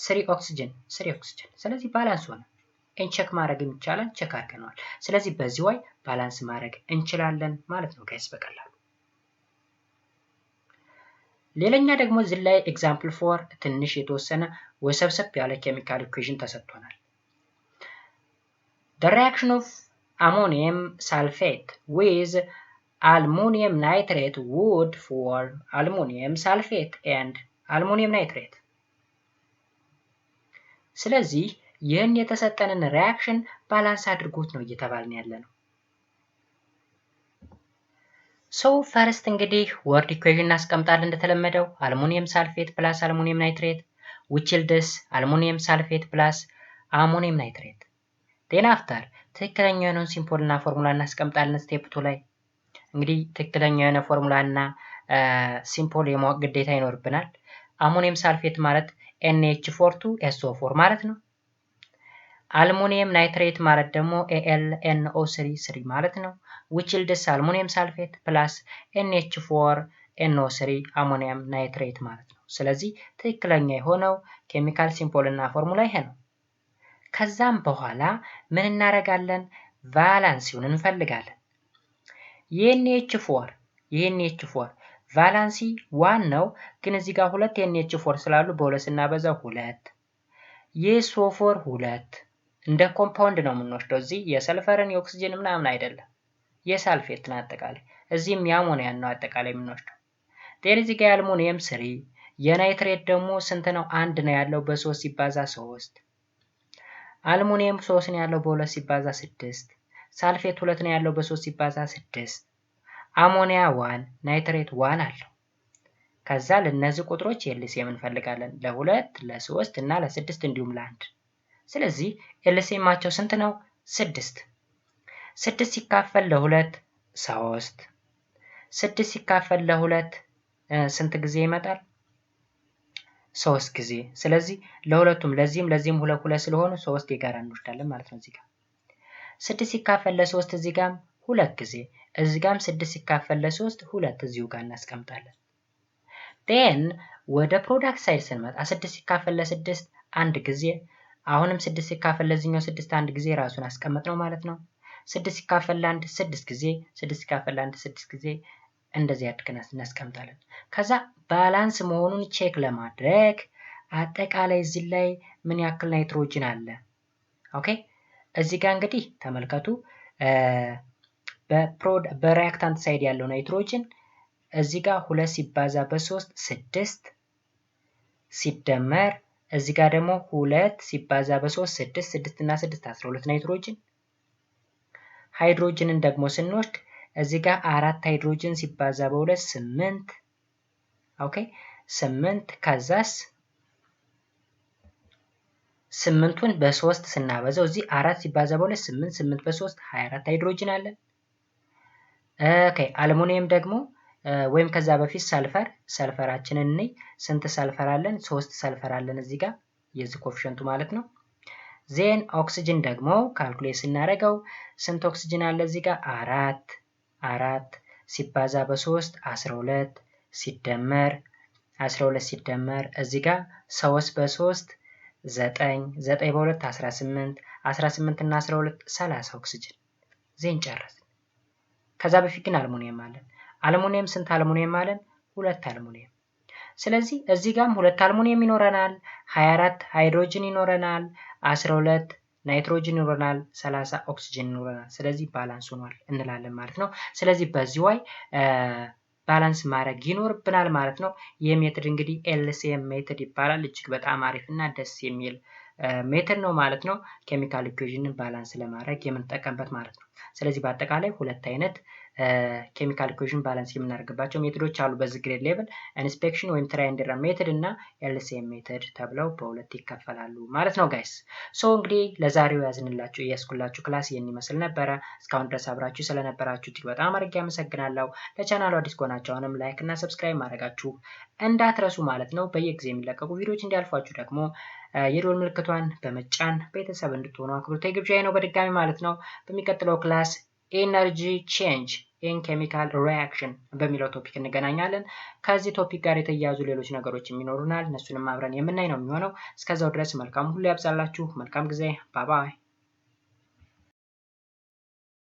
3 ኦክሲጅን 3 ኦክሲጅን። ስለዚህ ባላንስ ሆነ። ቼክ ማድረግ ይቻላል፣ ቼክ አድርገናል። ስለዚህ በዚህ way ባላንስ ማድረግ እንችላለን ማለት ነው ጋይስ በቀላሉ። ሌላኛ ደግሞ እዚህ ላይ ኤግዛምፕል 4 ትንሽ የተወሰነ ወሰብሰብ ያለ ኬሚካል ኢኩዌሽን ተሰጥቶናል። The reaction of ammonium sulfate with aluminum nitrate would form aluminum sulfate and aluminum nitrate. ስለዚህ ይህን የተሰጠንን ሪአክሽን ባላንስ አድርጎት ነው እየተባልን ያለ ነው። ሶ ፈርስት እንግዲህ ወርድ ኢኩዌሽን እናስቀምጣለን እንደተለመደው አልሙኒየም ሳልፌት ፕላስ አልሙኒየም ናይትሬት which yields አልሙኒየም ሳልፌት ፕላስ አሞኒየም ናይትሬት። ዴን አፍተር ትክክለኛ የሆነውን ሲምቦል እና ፎርሙላ እናስቀምጣለን ስቴፕ 2 ላይ። እንግዲህ ትክክለኛ የሆነ ፎርሙላ እና ሲምቦል የማወቅ ግዴታ ይኖርብናል። አሞኒየም ሳልፌት ማለት NH4 ማለት ነው። አልሙኒየም ናይትሬት ማለት ደግሞ AlNO3 ማለት ነው። which yields አልሙኒየም ሳልፌት ፕላስ NH4NO3 አሞኒየም ናይትሬት ማለት ነው። ስለዚህ ትክክለኛ የሆነው ኬሚካል ሲምቦል እና ፎርሙላ ይሄ ነው። ከዛም በኋላ ምን እናደርጋለን? ቫላንሲውን እንፈልጋለን። የNH4 ቫላንሲ 1 ነው፣ ግን እዚህ ጋር 2 NH4 ስላሉ በ2 ስናበዛው 2። የሶፎር 2 እንደ ኮምፓውንድ ነው የምንወስደው። እዚህ የሰልፈርን የኦክሲጅን ምናምን አይደለም፣ የሳልፌት ነው አጠቃላይ። እዚህም የአሞኒያን ነው አጠቃላይ የምንወስደው። ዴን እዚህ ጋር የአልሙኒየም 3፣ የናይትሬት ደግሞ ስንት ነው? 1 ነው ያለው በ3 ሲባዛ 3። አልሙኒየም 3 ነው ያለው በ2 ሲባዛ 6። ሳልፌት 2 ነው ያለው በ3 ሲባዛ 6። አሞኒያ 1 ናይትሬት 1 አለው። ከዛ ለነዚህ ቁጥሮች ኤልሲኤም እንፈልጋለን ለ2 ለ3 እና ለ6 እንዲሁም ለ1። ስለዚህ ኤልሲኤማቸው ስንት ነው? 6። 6 ሲካፈል ለ2 3። 6 ሲካፈል ለ2 ስንት ጊዜ ይመጣል? 3 ጊዜ። ስለዚህ ለሁለቱም ለዚህም 2 ስለሆኑ 3 የጋራ እንወስዳለን ማለት ነው። እዚህ ጋር 6 ሲካፈል ለ3 እዚህ ጋር 2 ጊዜ፣ እዚህ ጋርም 6 ሲካፈል ለ3 2 እዚሁ ጋር እናስቀምጣለን። ዴን ወደ ፕሮዳክት ሳይድ ስንመጣ 6 ሲካፈል ለ6 1 ጊዜ፣ አሁንም 6 ሲካፈል ለዚህኛው 6 1 ጊዜ ራሱን አስቀምጥነው ማለት ነው። 6 ሲካፈል ለ1 6 ጊዜ፣ 6 ሲካፈል ለ1 6 ጊዜ እንደዚህ አድርገን እናስቀምጣለን። ከዛ ባላንስ መሆኑን ቼክ ለማድረግ አጠቃላይ እዚህ ላይ ምን ያክል ናይትሮጅን አለ? ኦኬ እዚህ ጋር እንግዲህ ተመልከቱ በሪአክታንት ሳይድ ያለው ናይትሮጅን እዚህ ጋር 2 ሲባዛ በ3 6 ሲደመር እዚህ ጋር ደግሞ 2 ሲባዛ በ3 6 6 እና 6 12 ናይትሮጅን። ሃይድሮጅንን ደግሞ ስንወስድ እዚህ ጋር 4 ሃይድሮጅን ሲባዛ በ2 8። ኦኬ 8 ከዛስ 8ን በ3 ስናበዛው እዚህ 4 ሲባዛ በ2 8 8 በ3 24 ሃይድሮጅን አለን። ኦኬ አልሙኒየም ደግሞ ወይም ከዛ በፊት ሰልፈራችንን እንይ። ስንት ሰልፈር አለን? 3 ሰልፈር አለን እዚህ ጋር የዚህ ኮኤፊሽንቱ ማለት ነው። ዜን ኦክሲጅን ደግሞ ካልኩሌት ስናደርገው ስንት ኦክሲጅን አለ እዚህ ጋር? 4 ሲባዛ በ3 12 ሲደመር 12 ሲደመር እዚህ ጋር 3 በ3 9 9 በ2 18 18 እና 12 30 ኦክሲጅን ዜን ጨረስን። ከዛ በፊት ግን አልሙኒየም አለን። አልሙኒየም ስንት አልሙኒየም አለን? 2 አልሙኒየም። ስለዚህ እዚህ ጋርም 2 አልሙኒየም ይኖረናል፣ 24 ሃይድሮጅን ይኖረናል፣ 12 ናይትሮጅን ይኖረናል፣ 30 ኦክሲጅን ይኖረናል። ስለዚህ ባላንስ ሆኗል እንላለን ማለት ነው። ስለዚህ በዚህ ዋይ ባላንስ ማድረግ ይኖርብናል ማለት ነው። ይህ ሜትድ እንግዲህ ኤልሲኤም ሜትድ ይባላል። እጅግ በጣም አሪፍ እና ደስ የሚል ሜትድ ነው ማለት ነው። ኬሚካል ኢኩዌሽንን ባላንስ ለማድረግ የምንጠቀምበት ማለት ነው። ስለዚህ በአጠቃላይ 2 አይነት ኬሚካል ኢኩዌሽን ባላንስ የምናደርግባቸው ሜትዶች አሉ በዚህ ግሬድ ሌቭል። ኢንስፔክሽን ወይም ትራይ ኤንድ ኤረር ሜትድ እና ኤልሲኤም ሜትድ ተብለው በሁለት ይከፈላሉ ማለት ነው ጋይስ። ሶ እንግዲህ ለዛሬው ያዝኩላችሁ ክላስ ይህን ይመስል ነበረ። እስካሁን ድረስ አብራችሁ ስለነበራችሁ እጅግ በጣም አድርጌ አመሰግናለሁ። ለቻናሉ አዲስ ከሆናችሁ አሁንም ላይክ እና ሰብስክራይብ ማድረጋችሁ እንዳትረሱ ማለት ነው። በየጊዜው የሚለቀቁ ቪዲዮዎች እንዲያልፏችሁ ደግሞ የደወል ምልክቷን በመጫን ቤተሰብ እንድትሆኑ አክብሮታዊ ግብዣዬ ነው በድጋሚ ማለት ነው። በሚቀጥለው ክላስ ኤነርጂ ቼንጅ ኢን ኬሚካል ሪአክሽን በሚለው ቶፒክ እንገናኛለን። ከዚህ ቶፒክ ጋር የተያያዙ ሌሎች ነገሮች ይኖሩናል። እነሱንም አብረን የምናይ ነው የሚሆነው። እስከዛው ድረስ መልካም ሁሉ ያብዛላችሁ። መልካም ጊዜ። ባይ ባይ።